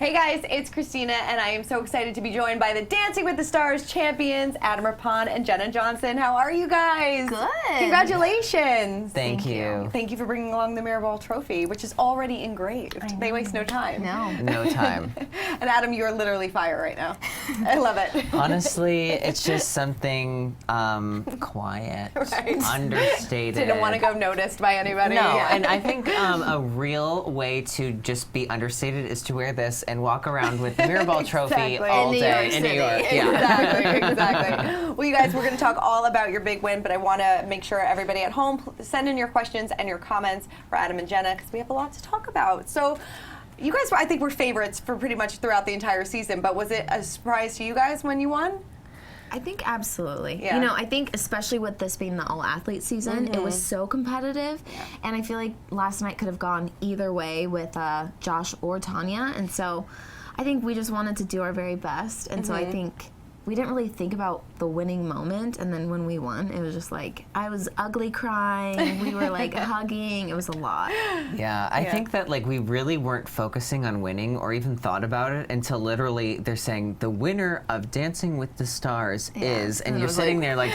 Hey guys, it's Christina, and I am so excited to be joined by the Dancing with the Stars champions, Rippon and Jenna Johnson. How are you guys? Good. Congratulations. Thank you. Thank you for bringing along the Mirrorball trophy, which is already engraved. They waste no time. No time. And Adam, you are literally fire right now. I love it. Honestly, it's just something quiet, understated. Didn't want to go noticed by anybody. No, and I think a real way to just be understated is to wear this and walk around with the Mirrorball trophy all day in New York. Yeah. Exactly. Well, you guys, we're going to talk all about your big win, but I want to make sure everybody at home send in your questions and your comments for Adam and Jenna because we have a lot to talk about. So, you guys, I think, were favorites for pretty much throughout the entire season, but was it a surprise to you guys when you won? I think absolutely. Yeah. You know, I think especially with this being the all-athlete season, it was so competitive, and I feel like last night could have gone either way with Josh or Tonya, and so I think we just wanted to do our very best, and so I think we didn't really think about the winning moment, and then when we won, it was just like, I was ugly crying, we were like hugging, it was a lot. Yeah, I think that like we really weren't focusing on winning or even thought about it until literally they're saying the winner of Dancing with the Stars is, and you're sitting there like,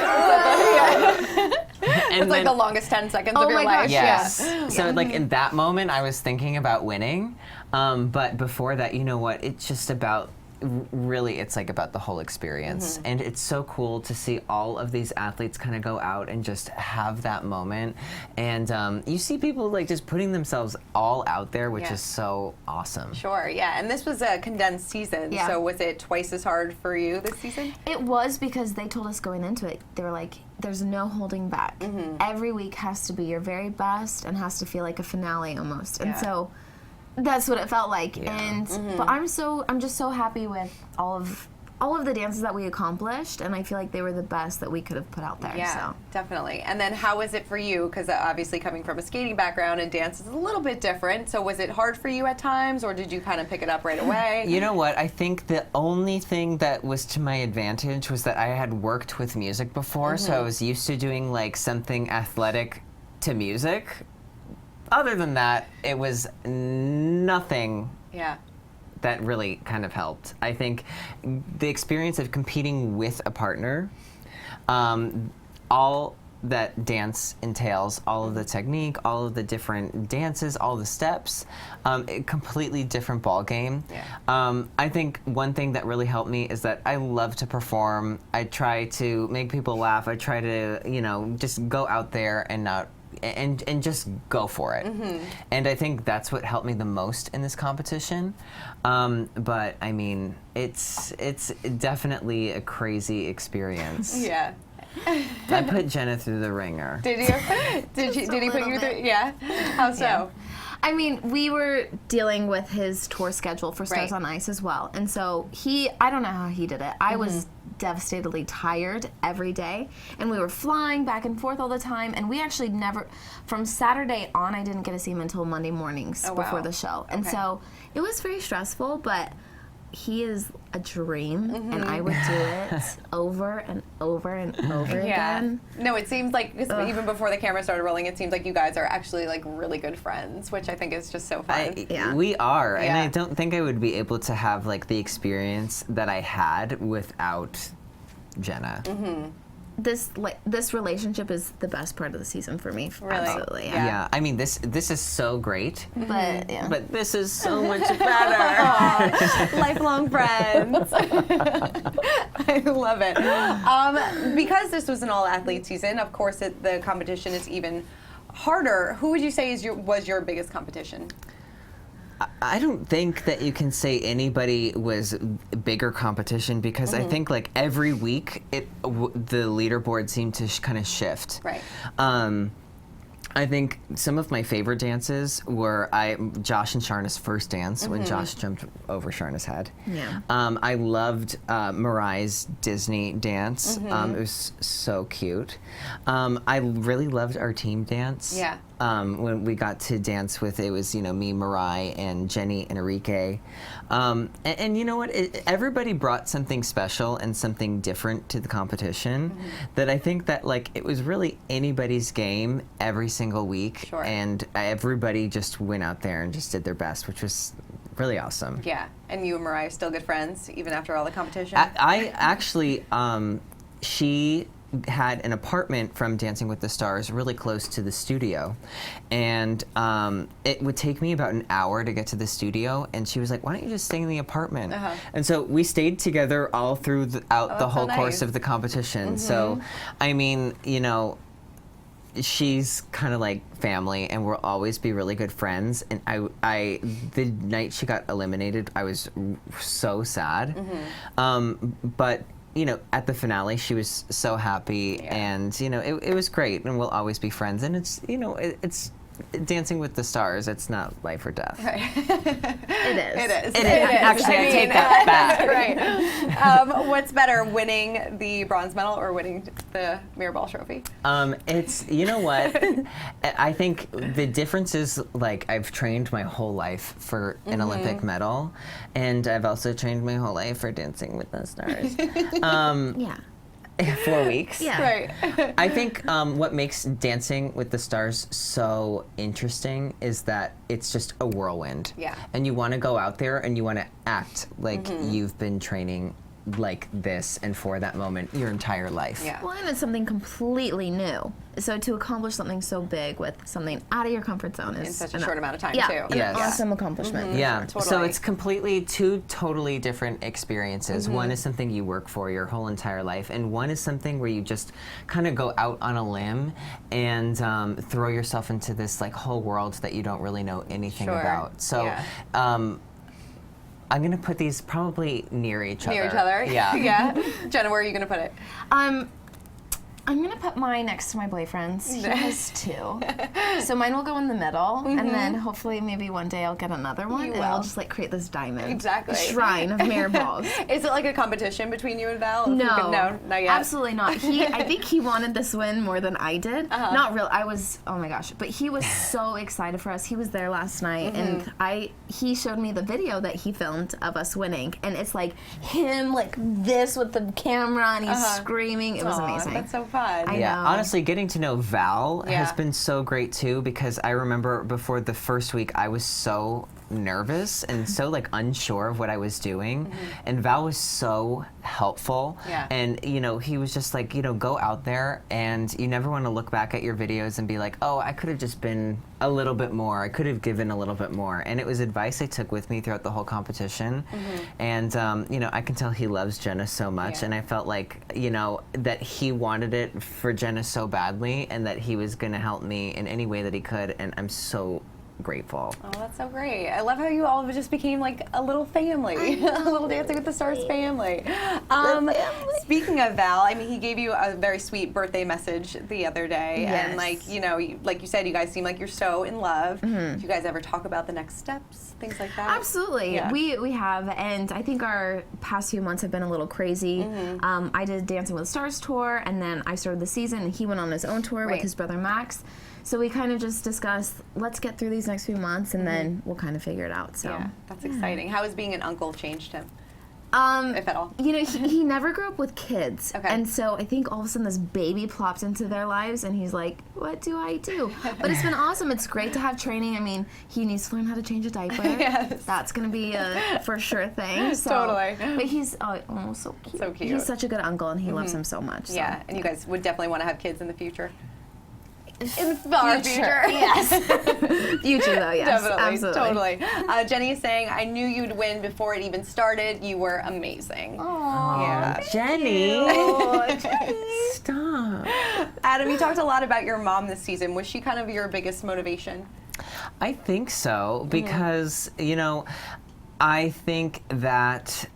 It's like the longest 10 seconds of your life. Yes. Yeah. So like in that moment, I was thinking about winning, but before that, you know what? It's just about. Really, it's like about the whole experience, and it's so cool to see all of these athletes kind of go out and just have that moment, and you see people like just putting themselves all out there, which is so awesome. Sure, yeah, and this was a condensed season, so was it twice as hard for you this season? It was because they told us going into it, they were like, there's no holding back. Every week has to be your very best and has to feel like a finale almost, and so that's what it felt like, and but I'm just so happy with all of the dances that we accomplished, and I feel like they were the best that we could have put out there. Yeah, so. Definitely. And then how was it for you? Because obviously coming from a skating background and dance is a little bit different. So was it hard for you at times, or did you kind of pick it up right away? You know what? I think the only thing that was to my advantage was that I had worked with music before, so I was used to doing like something athletic to music. Other than that, it was nothing that really kind of helped. I think the experience of competing with a partner, all that dance entails, all of the technique, all of the different dances, all the steps, a completely different ball game. I think one thing that really helped me is that I love to perform. I try to make people laugh. I try to, you know, just go out there and not and just go for it. And I think that's what helped me the most in this competition. But I mean, it's definitely a crazy experience. Yeah. I put Jenna through the ringer. Did you? Did he put you through? Yeah. How so? Yeah. I mean, we were dealing with his tour schedule for Stars on Ice as well. And so I don't know how he did it. I was devastatedly tired every day. And we were flying back and forth all the time. And we actually from Saturday on, I didn't get to see him until Monday mornings before the show. And so it was very stressful, but he is a dream, and I would do it over and over and over again. No, it seems like even before the camera started rolling, it seems like you guys are actually like really good friends, which I think is just so fun. We are, and I don't think I would be able to have like the experience that I had without Jenna. This relationship is the best part of the season for me. Really? Absolutely. Yeah. I mean, this is so great, but this is so much better. Lifelong friends. I love it. Because this was an all-athlete season, of course, the competition is even harder. Who would you say was your biggest competition? I don't think that you can say anybody was bigger competition because I think like every week the leaderboard seemed to kind of shift. Right. I think some of my favorite dances were Josh and Sharna's first dance when Josh jumped over Sharna's head. Yeah. I loved Mariah's Disney dance. It was so cute. I really loved our team dance. Yeah. When we got to dance with, it was, you know, me, Mariah, and Jenny and Enrique. And you know what? Everybody brought something special and something different to the competition that I think that, like, it was really anybody's game every single week. Sure. And everybody just went out there and just did their best, which was really awesome. Yeah, and you and Mariah are still good friends even after all the competition. I actually, she had an apartment from Dancing with the Stars really close to the studio, and it would take me about an hour to get to the studio, and she was like, why don't you just stay in the apartment? And so we stayed together all throughout the whole course of the competition. So I mean, you know, she's kind of like family, and we'll always be really good friends. And I the night she got eliminated, I was so sad, but you know, at the finale, she was so happy, and you know, it was great, and we'll always be friends. And it's, you know, it's Dancing with the Stars. It's not life or death. Right. It is. It is. Actually, I take that back. Right. What's better, winning the bronze medal or winning the Mirrorball trophy? It's, you know what? I think the difference is, like, I've trained my whole life for an Olympic medal, and I've also trained my whole life for Dancing with the Stars. Yeah. 4 weeks. Yeah. Right. I think what makes Dancing with the Stars so interesting is that it's just a whirlwind. Yeah. And you want to go out there and you want to act like you've been training like this and for that moment your entire life. Yeah. Well, and it's something completely new. So to accomplish something so big with something out of your comfort zone is In such a short amount of time, yeah, too. an Yes. awesome accomplishment. Yeah, so Totally. it's completely two totally different experiences. One is something you work for your whole entire life, and one is something where you just kind of go out on a limb and throw yourself into this like whole world that you don't really know anything about. So. Yeah. I'm gonna put these probably near each other. Near each other? Yeah. Yeah. Jenna, where are you going to put it? I'm gonna put mine next to my boyfriend's. He has 2. So mine will go in the middle, and then hopefully maybe one day I'll get another one, You and will. we'll just like create this diamond. Exactly. Shrine of mirror balls. Is it like a competition between you and Val? If you No, could- no, not yet. absolutely not. I think he wanted this win more than I did. Not real. I was, oh my gosh, but he was so excited for us. He was there last night, and he showed me the video that he filmed of us winning, and it's like him like this with the camera, and he's screaming. It was Aw, amazing. That's so fun. I Yeah, know. honestly, getting to know Val has Yeah. been so great too, because I remember before the first week I was so nervous and so like unsure of what I was doing, and Val was so helpful. Yeah. And you know, he was just like, you know, go out there, and you never want to look back at your videos and be like, oh, I could have just been a little bit more, I could have given a little bit more. And it was advice I took with me throughout the whole competition. And you know, I can tell he loves Jenna so much, Yeah. and I felt like, you know, that he wanted it for Jenna so badly, and that he was going to help me in any way that he could, and I'm so grateful. Oh, that's so great. I love how you all just became like a little family, a little Dancing with the Stars family. Speaking of Val, I mean, he gave you a very sweet birthday message the other day. And Yes. like, you know, like you said, you guys seem like you're so in love. Do you guys ever talk about the next steps, things like that? Absolutely. Yeah. We have, and I think our past few months have been a little crazy. I did Dancing with the Stars tour, and then I started the season, and he went on his own tour Right. with his brother Max. So we kind of just discussed, let's get through these next few months, and then we'll kind of figure it out. So, Yeah, that's exciting. How has being an uncle changed him, um, if at all? you know, he never grew up with kids, Okay. and so I think all of a sudden this baby plopped into their lives, and he's like, "What do I do?" But it's been awesome. It's great to have training. I mean, he needs to learn how to change a diaper. Yes. That's gonna be a for sure thing. So, Totally. But he's oh so cute. So cute. He's such a good uncle, and he loves him so much. So. Yeah, and you guys would definitely want to have kids in the future. In the far future. Yes. Future though, yes. Definitely, Absolutely. totally. Jenny is saying, I knew you'd win before it even started. You were amazing. Aww. Yeah. Jenny! Stop. Adam, you talked a lot about your mom this season. Was she kind of your biggest motivation? I think so, because, you know, I think that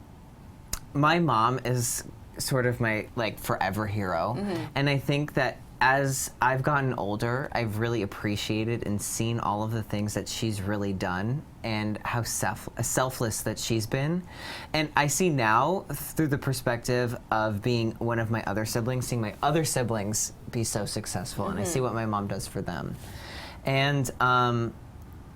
my mom is sort of my, like, forever hero. And I think that as I've gotten older, I've really appreciated and seen all of the things that she's really done, and how selfless that she's been. And I see now, through the perspective of being one of my other siblings, seeing my other siblings be so successful, and I see what my mom does for them. And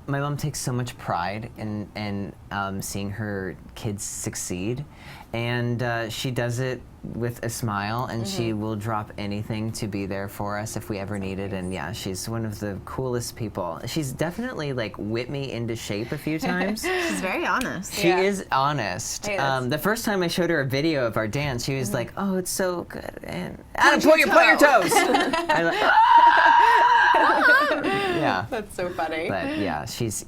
my mom takes so much pride in seeing her kids succeed, and she does it with a smile, and she will drop anything to be there for us if we ever need it. And yeah, she's one of the coolest people. She's definitely like whipped me into shape a few times. She's very honest. She is honest. Hey, the first time I showed her a video of our dance, she was like, "Oh, it's so good." And Adam, point your toes. I'm like, yeah. That's so funny. But yeah, she's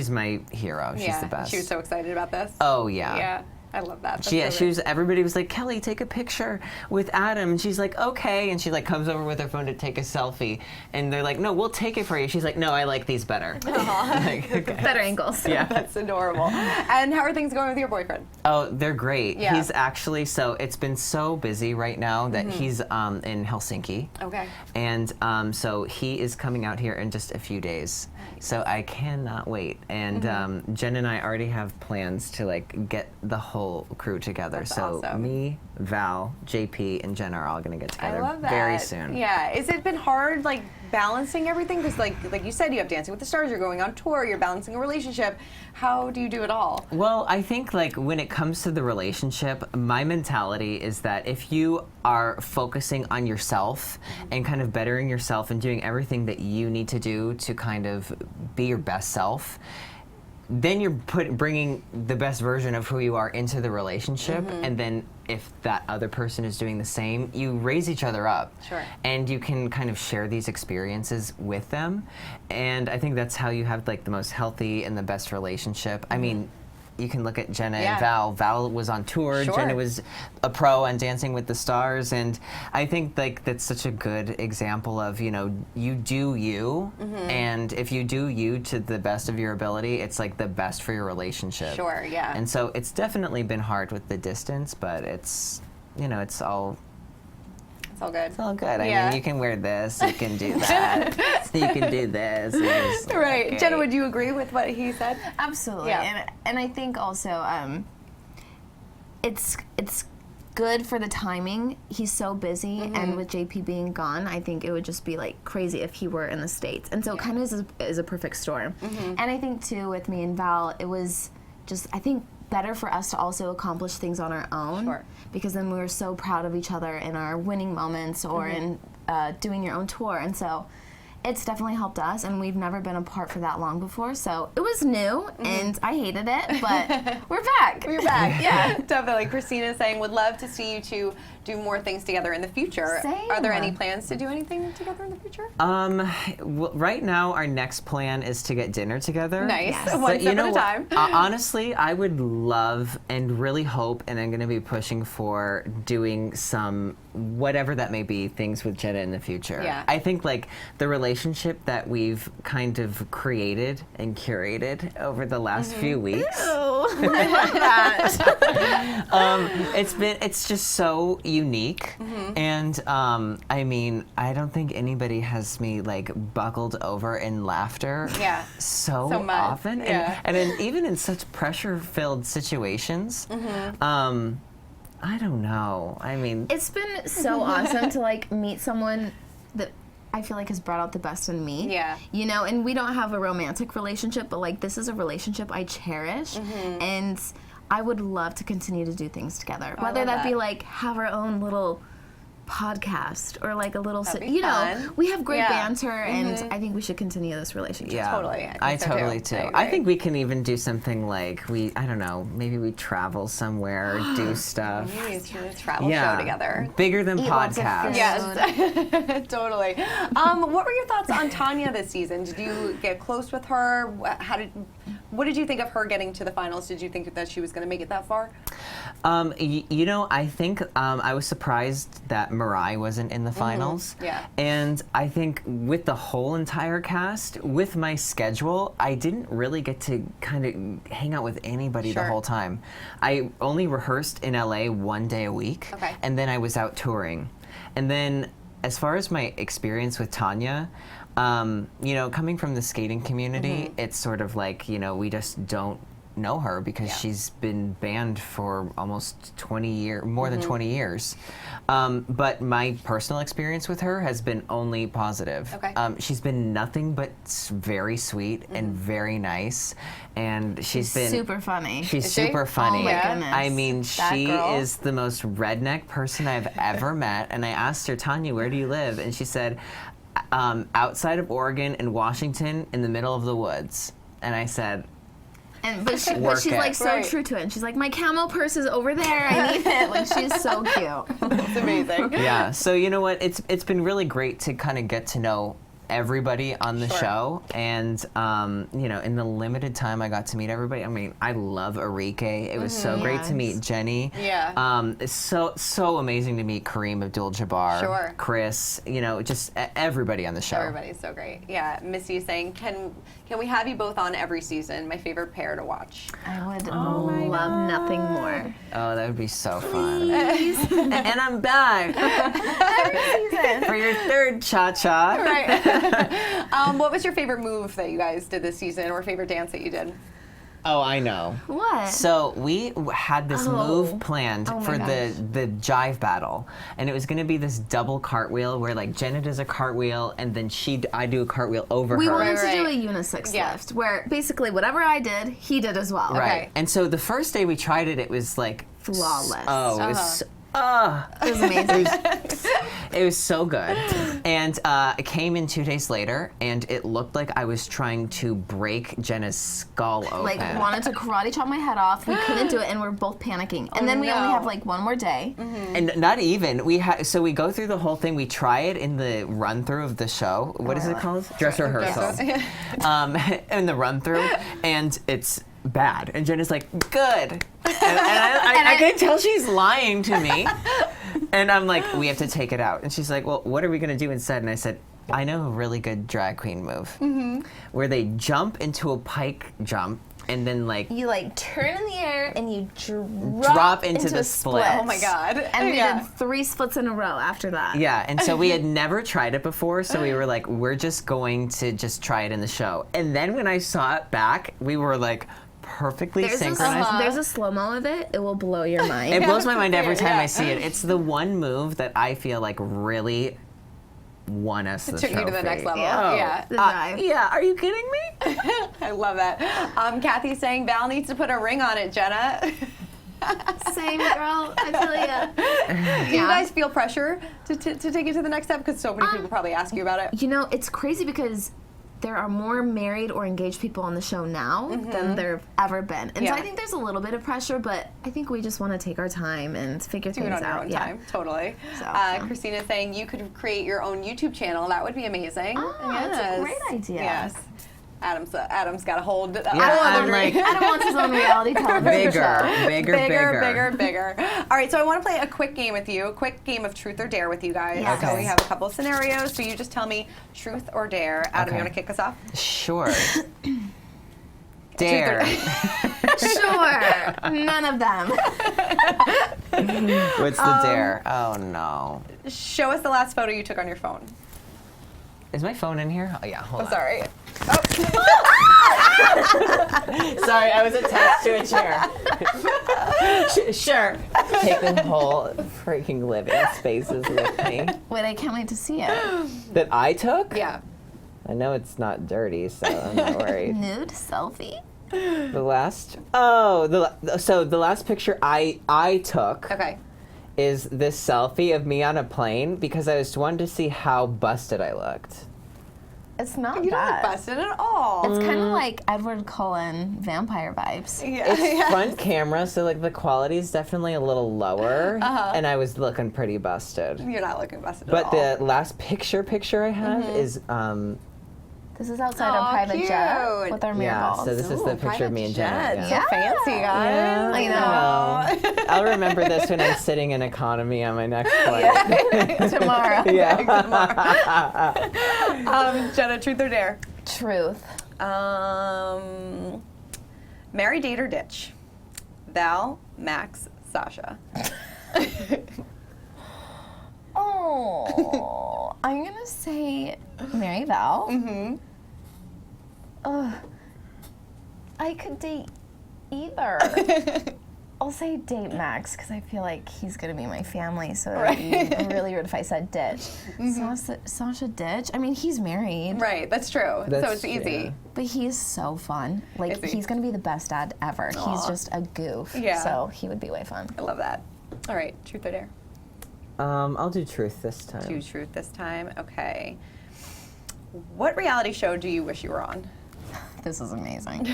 my hero. She's the best. She was so excited about this. Oh yeah. Yeah. I love that. That's She so was. Everybody was like, "Kelly, take a picture with Adam." And she's like, "Okay." And she like comes over with her phone to take a selfie. And they're like, "No, we'll take it for you." She's like, "No, I like these better." Like, okay. Better angles. Yeah. That's adorable. And how are things going with your boyfriend? Oh, they're great. Yeah. He's actually, so it's been so busy right now that he's in Helsinki. Okay. And so he is coming out here in just a few days. So I cannot wait. And Jen and I already have plans to like get the whole crew together. That's so awesome. me, Val, JP, and Jen are all going to get I together love that. very soon. Yeah. Has it been hard, like, balancing everything? Because, like you said, you have Dancing with the Stars, you're going on tour, you're balancing a relationship. How do you do it all? Well, I think like when it comes to the relationship, my mentality is that if you are focusing on yourself and kind of bettering yourself and doing everything that you need to do to kind of be your best self, then you're bringing the best version of who you are into the relationship, and then if that other person is doing the same, you raise each other up. Sure. And you can kind of share these experiences with them, and I think that's how you have like the most healthy and the best relationship. I mean, you can look at Jenna and Val. Val was on tour. Sure. Jenna was a pro on Dancing with the Stars, and I think like that's such a good example of, you know, you do you, and if you do you to the best of your ability, it's like the best for your relationship. Sure, yeah. And so it's definitely been hard with the distance, but it's, you know, it's all good. It's all good. I Yeah. mean, you can wear this, you can do that, you can do this. And it's like, Right. okay. Jenna, would you agree with what he said? Absolutely. Yeah. And I think also it's good for the timing. He's so busy, and with JP being gone, I think it would just be like crazy if he were in the States. And so it kind of is a perfect storm. And I think too with me and Val, it was just, I think, better for us to also accomplish things on our own, Sure. because then we were so proud of each other in our winning moments or in doing your own tour. And so it's definitely helped us, and we've never been apart for that long before, so it was new, and I hated it, but we're back. We're back. Yeah, definitely. Christina is saying, would love to see you two do more things together in the future. Same. Are there any plans to do anything together in the future? Right now, our next plan is to get dinner together. Nice. Yes. One But step at a time. Honestly, I would love and really hope, and I'm going to be pushing for doing some, whatever that may be, things with Jenna in the future. Yeah. I think like the relationship that we've kind of created and curated over the last few weeks. I love that. It's just so unique, and I mean, I don't think anybody has me like buckled over in laughter so So much. often, Yeah. and even in such pressure-filled situations. I don't know. I mean, It's been so awesome to like meet someone that I feel like has brought out the best in me. Yeah. You know, and we don't have a romantic relationship, but like this is a relationship I cherish, and I would love to continue to do things together. Whether love that be that. like have our own little podcast or like a little, That'd be you know, fun. we have great Yeah. banter, and I think we should continue this relationship. yeah, Totally. I think so, totally too. too. I I agree. think we can even do something like I don't know, maybe we travel somewhere, do stuff. Maybe it's a travel Yeah, show together. bigger than Eat lots of podcasts. food. Yes, totally. What were your thoughts on Tonya this season? Did you get close with her? What did you think of her getting to the finals? Did you think that she was going to make it that far? You know, I think I was surprised that Mirai wasn't in the finals. Yeah. And I think with the whole entire cast, with my schedule, I didn't really get to kind of hang out with anybody the Sure. whole time. I only rehearsed in LA one day a week. Okay. And then I was out touring. And then as far as my experience with Tonya, you know, coming from the skating community, it's sort of like, you know, we just don't know her because she's been banned for almost 20 years, more than 20 years. But my personal experience with her has been only positive. Okay. She's been nothing but very sweet and very nice, and she's been super funny. She's Is she? super funny. Oh my goodness. I mean, That she girl. is the most redneck person I've ever met. And I asked her, Tonya, where do you live? And she said, outside of Oregon and Washington, in the middle of the woods. And I said, But she's Work it. like so Right. true to it. And she's like, my camo purse is over there. I need it. Like, she's so cute. That's amazing. yeah. So you know what? It's been really great to kind of get to know everybody on the Sure. show, and you know, in the limited time I got to meet everybody. I mean, I love Arike. It was so great to meet Jenny. Yeah. It's so amazing to meet Kareem Abdul-Jabbar. Sure. Chris. You know, just everybody on the show. Everybody's so great. Yeah, Misty is saying, can we have you both on every season? My favorite pair to watch. I would my love nothing more. Oh, that would be so fun. And I'm back Every season. for your third cha-cha. Right. What was your favorite move that you guys did this season, or favorite dance that you did? Oh, I know. What? So we had this move planned Oh my for the jive battle, and it was going to be this double cartwheel where like Jenna does a cartwheel and then I do a cartwheel over We her. wanted to do Right. a unisex Yeah. lift where basically whatever I did, he did as well. Right. Okay. And so the first day we tried it, it was like Flawless. Oh, it was. It was amazing. It was so good. And it came in 2 days later, and it looked like I was trying to break Jenna's skull open. Like, wanted to karate chop my head off. We couldn't do it, and we're both panicking. And then we only no. have like one more day. And not even. So we go through the whole thing. We try it in the run through of the show. What is it called? Dress rehearsal. In the run through, and it's bad. And Jenna's like, good. And I can tell she's lying to me. And I'm like, we have to take it out. And she's like, well, what are we going to do instead? And I said, I know a really good drag queen move where they jump into a pike jump and then like You like turn in the air and you drop into the a split. Oh my God. And we Yeah. did 3 splits in a row after that. Yeah, and so we had never tried it before, so we were like, we're just going to just try it in the show. And then when I saw it back, we were like perfectly synchronized. There's a slow-mo of it. It will blow your mind. It blows my mind every time Yeah. I see it. It's the one move that I feel like really won us the Took you to the trophy. next level. Yeah. Yeah. The dive. Yeah, are you kidding me? I love that. Kathy's saying Val needs to put a ring on it, Jenna. Same girl. I feel ya. Do you guys feel pressure to take it to the next step? Because so many people probably ask you about it. You know, it's crazy because there are more married or engaged people on the show now than there have ever been. And Yeah. so I think there's a little bit of pressure, but I think we just want to take our time and figure Do things it on your out. own time. Totally. So, yeah. Christina's saying you could create your own YouTube channel. That would be amazing. Oh, that's a great idea. Yes. Adam's got a hold. I'm like, Adam wants his own reality television show. bigger. All right, so I want to play a quick game with you, a quick game of truth or dare with you guys. Yes. So Okay. we have a couple of scenarios. So you just tell me truth or dare. Adam, Okay. you want to kick us off? Sure. Dare. Sure. None of them. What's the dare? Oh no. Show us the last photo you took on your phone. Is my phone in here? Oh yeah, hold on. Sorry. Sorry, I was attached to a chair. Sure. Take the whole freaking living spaces with me. Wait, I can't wait to see it. That I took? Yeah. I know it's not dirty, so I'm not worried. Nude selfie? The last picture I took Okay. is this selfie of me on a plane because I was wanting to see how busted I looked. It's not You don't look bad. busted at all. It's kind of like Edward Cullen vampire vibes. Yeah. It's front camera, so like the quality is definitely a little lower, and I was looking pretty busted. You're not looking busted But at all. the last picture I have is This is outside Aw, our private jet cute. with our mirror yeah. balls. So this is the picture of me and Jenna. Jet. Yeah. So fancy, guys. I know. I'll remember this when I'm sitting in economy on my next flight. Tomorrow. Yeah. Jenna, truth or dare? Truth. Marry, date, or ditch? Val, Max, Sasha. Oh, I'm gonna say Mary Val. I could date either. I'll say date Max because I feel like he's gonna be my family, so it would be really weird if I said ditch. Sasha ditch? I mean, he's married. Right, that's true. So it's easy. Yeah. But he's so fun. Like, Is he? he's gonna be the best dad ever. Aw. He's just a goof. Yeah. So he would be way fun. I love that. All right, truth or dare? I'll do truth this time. Do truth this time. Okay. What reality show do you wish you were on? This is amazing.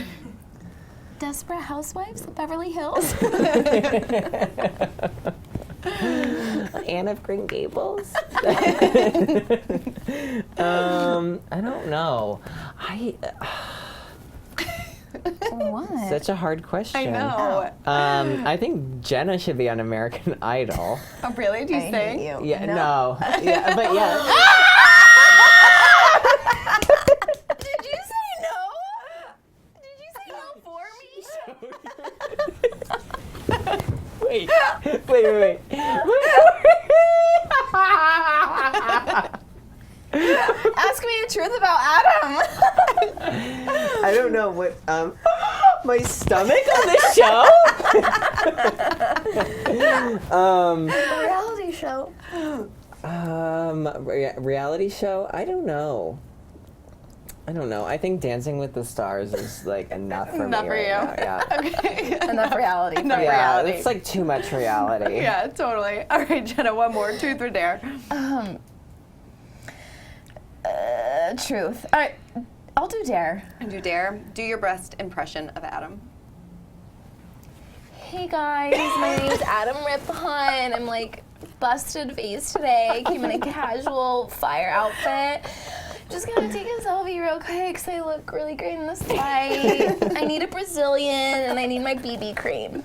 Desperate Housewives of Beverly Hills. Anne of Green Gables. I don't know. What? Such a hard question. I know. I think Jenna should be on American Idol. Oh, really? Do you I hate sing? you. Yeah, no. Yeah, but yeah. Did you say no? Did you say no for me? Wait. Ask me the truth about Adam. I don't know what, my stomach on this show? Reality show. Reality show? I don't know. I think Dancing with the Stars is like enough for Enough me for right you. now. Yeah. Okay. Enough reality. Enough Yeah, reality. it's like too much reality. Yeah, totally. All right, Jenna, one more. Truth or dare? Truth. All right, I'll do dare. And do dare. Do your best impression of Adam. Hey guys, my name's Adam Rippon. I'm like busted face today. Came in a casual fire outfit. Just gonna take a selfie real quick because I look really great in this light. I need a Brazilian and I need my BB cream.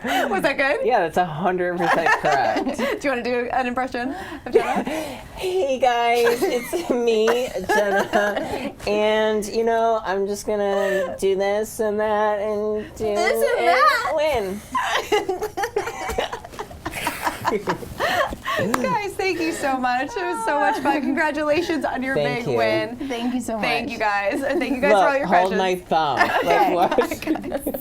Was that good? Yeah, that's 100% correct. Do you want to do an impression of Jenna? Hey guys, it's me, Jenna, and I'm just gonna do this and that and do This and that? Win. Guys, thank you so much. It was so much fun. Congratulations on your Thank big you. win. Thank you so much. Thank you guys. And thank you guys Look, for all your hold questions. my thumb. Like what?